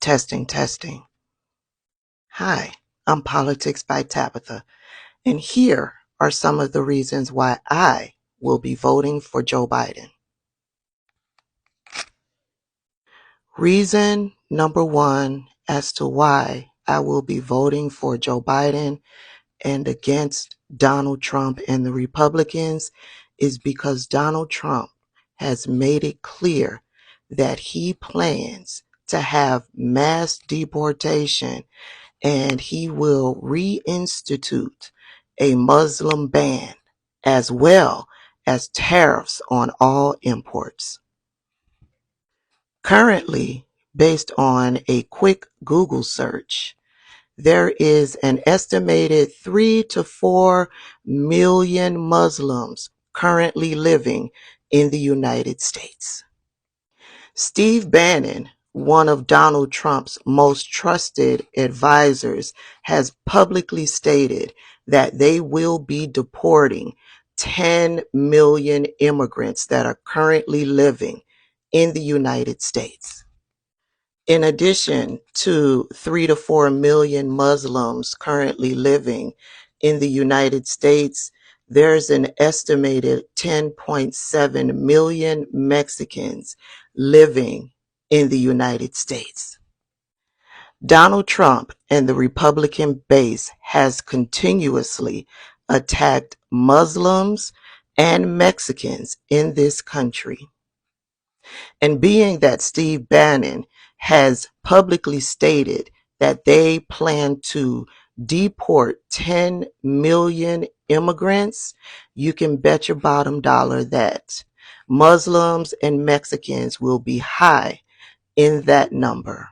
Testing, testing. Hi, I'm Politics by Tabitha, and here are some of the reasons why I will be voting for Joe Biden. Reason number one as to why I will be voting for Joe Biden and against Donald Trump and the Republicans is because Donald Trump has made it clear that he plans to have mass deportation and he will reinstitute a Muslim ban as well as tariffs on all imports. Currently, based on a quick Google search, there is an estimated 3 to 4 million Muslims currently living in the United States. Steve Bannon, one of Donald Trump's most trusted advisors, has publicly stated that they will be deporting 10 million immigrants that are currently living in the United States. In addition to 3 to 4 million Muslims currently living in the United States, there's an estimated 10.7 million Mexicans living in the United States. Donald Trump and the Republican base has continuously attacked Muslims and Mexicans in this country. And being that Steve Bannon has publicly stated that they plan to deport 10 million immigrants, you can bet your bottom dollar that Muslims and Mexicans will be high in that number.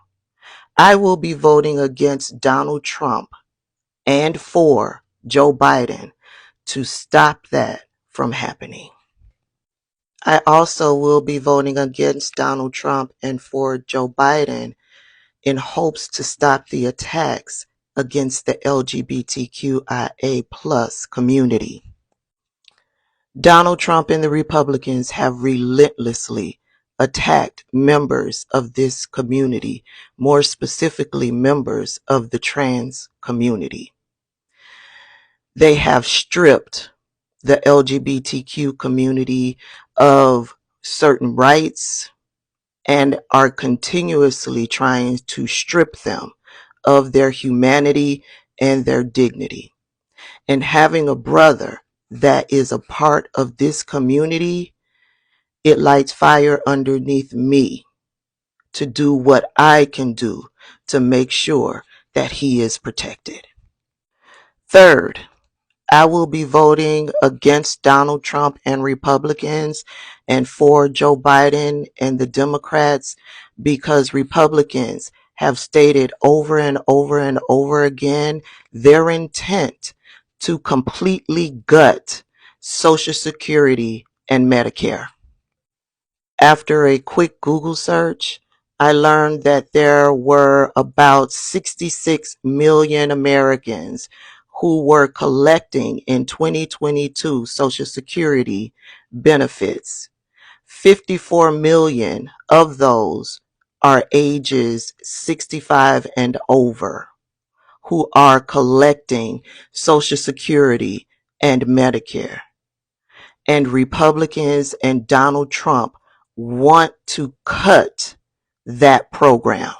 I will be voting against Donald Trump and for Joe Biden to stop that from happening. I also will be voting against Donald Trump and for Joe Biden in hopes to stop the attacks against the LGBTQIA plus community. Donald Trump and the Republicans have relentlessly attacked members of this community, more specifically members of the trans community. They have stripped the LGBTQ community of certain rights and are continuously trying to strip them of their humanity and their dignity. And having a brother that is a part of this community, it lights fire underneath me to do what I can do to make sure that he is protected. Third, I will be voting against Donald Trump and Republicans and for Joe Biden and the Democrats because Republicans have stated over and over and over again their intent to completely gut Social Security and Medicare. After a quick Google search, I learned that there were about 66 million Americans who were collecting in 2022 Social Security benefits. 54 million of those are ages 65 and over who are collecting Social Security and Medicare. And Republicans and Donald Trump want to cut that program.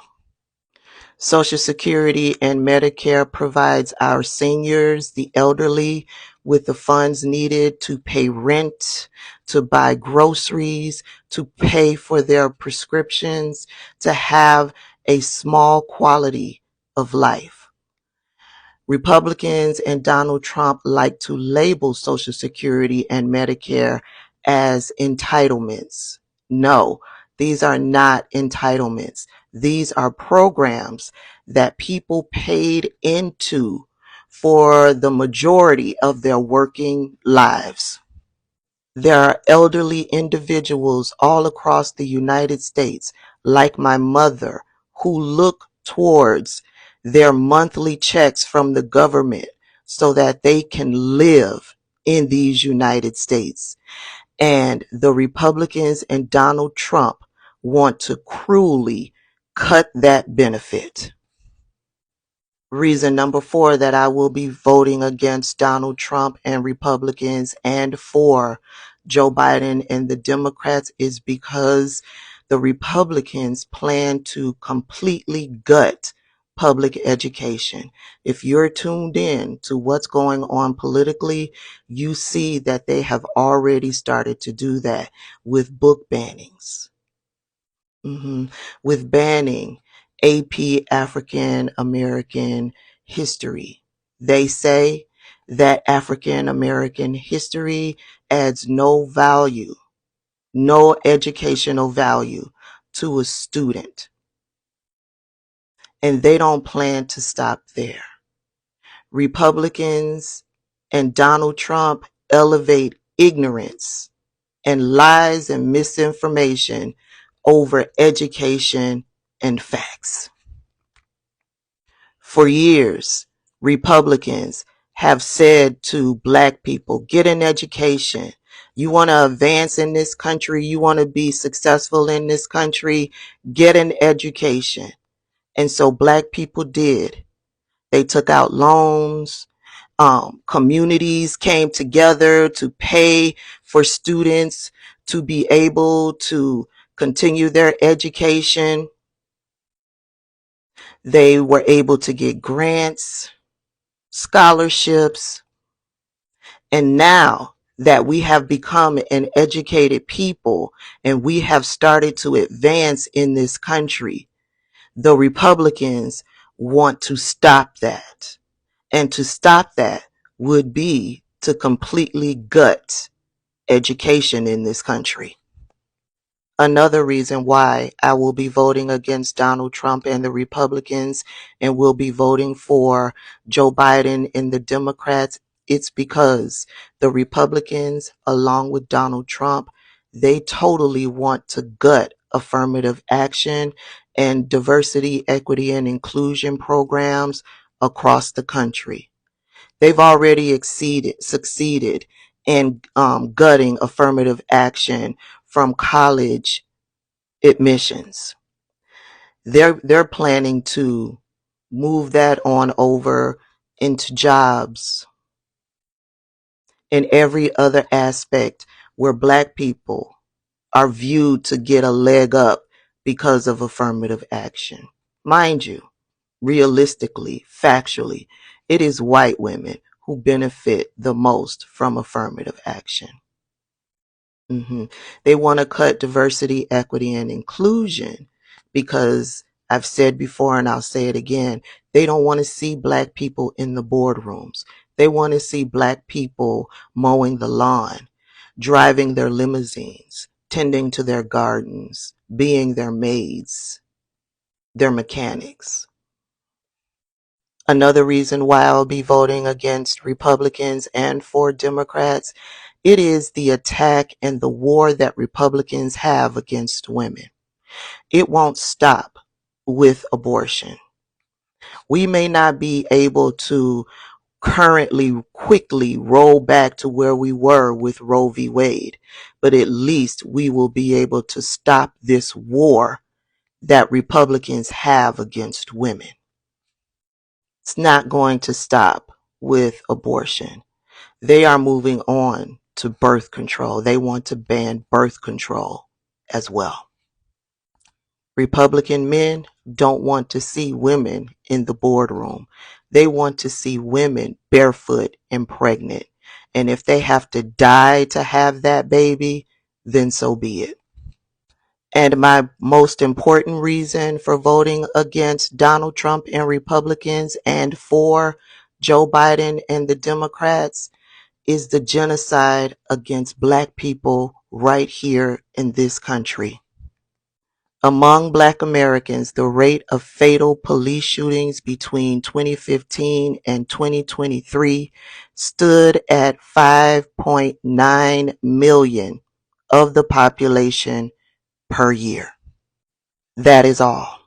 Social Security and Medicare provides our seniors, the elderly, with the funds needed to pay rent, to buy groceries, to pay for their prescriptions, to have a small quality of life. Republicans and Donald Trump like to label Social Security and Medicare as entitlements. No, these are not entitlements. These are programs that people paid into for the majority of their working lives. There are elderly individuals all across the United States, like my mother, who look towards their monthly checks from the government so that they can live in these United States. And the Republicans and Donald Trump want to cruelly cut that benefit. Reason number 4 that I will be voting against Donald Trump and Republicans and for Joe Biden and the Democrats is because the Republicans plan to completely gut public education. If you're tuned in to what's going on politically, you see that they have already started to do that with book bannings. With banning AP African American history. They say that African American history adds no value, no educational value to a student. And they don't plan to stop there. Republicans and Donald Trump elevate ignorance and lies and misinformation over education and facts. For years, Republicans have said to Black people, get an education. You want to advance in this country, you want to be successful in this country, get an education. And so Black people did. They took out loans. Communities came together to pay for students to be able to continue their education. They were able to get grants, scholarships, and now that we have become an educated people and we have started to advance in this country, the Republicans want to stop that. And to stop that would be to completely gut education in this country. Another reason why I will be voting against Donald Trump and the Republicans and will be voting for Joe Biden and the Democrats, it's because the Republicans, along with Donald Trump, they totally want to gut affirmative action and diversity, equity, and inclusion programs across the country. They've already succeeded in gutting affirmative action from college admissions. They're planning to move that on over into jobs and every other aspect where Black people are viewed to get a leg up because of affirmative action. Mind you, realistically, factually, it is white women who benefit the most from affirmative action. They want to cut diversity, equity, and inclusion because I've said before and I'll say it again, they don't want to see Black people in the boardrooms. They want to see Black people mowing the lawn, driving their limousines, tending to their gardens, being their maids, their mechanics. Another reason why I'll be voting against Republicans and for Democrats, it is the attack and the war that Republicans have against women. It won't stop with abortion. We may not be able to currently quickly roll back to where we were with Roe v. Wade, but at least we will be able to stop this war that Republicans have against women. It's not going to stop with abortion. They are moving on to birth control. They want to ban birth control as well. Republican men don't want to see women in the boardroom. They want to see women barefoot and pregnant. And if they have to die to have that baby, then so be it. And my most important reason for voting against Donald Trump and Republicans and for Joe Biden and the Democrats is the genocide against Black people right here in this country. Among Black Americans, the rate of fatal police shootings between 2015 and 2023 stood at 5.9 million of the population per year. That is all.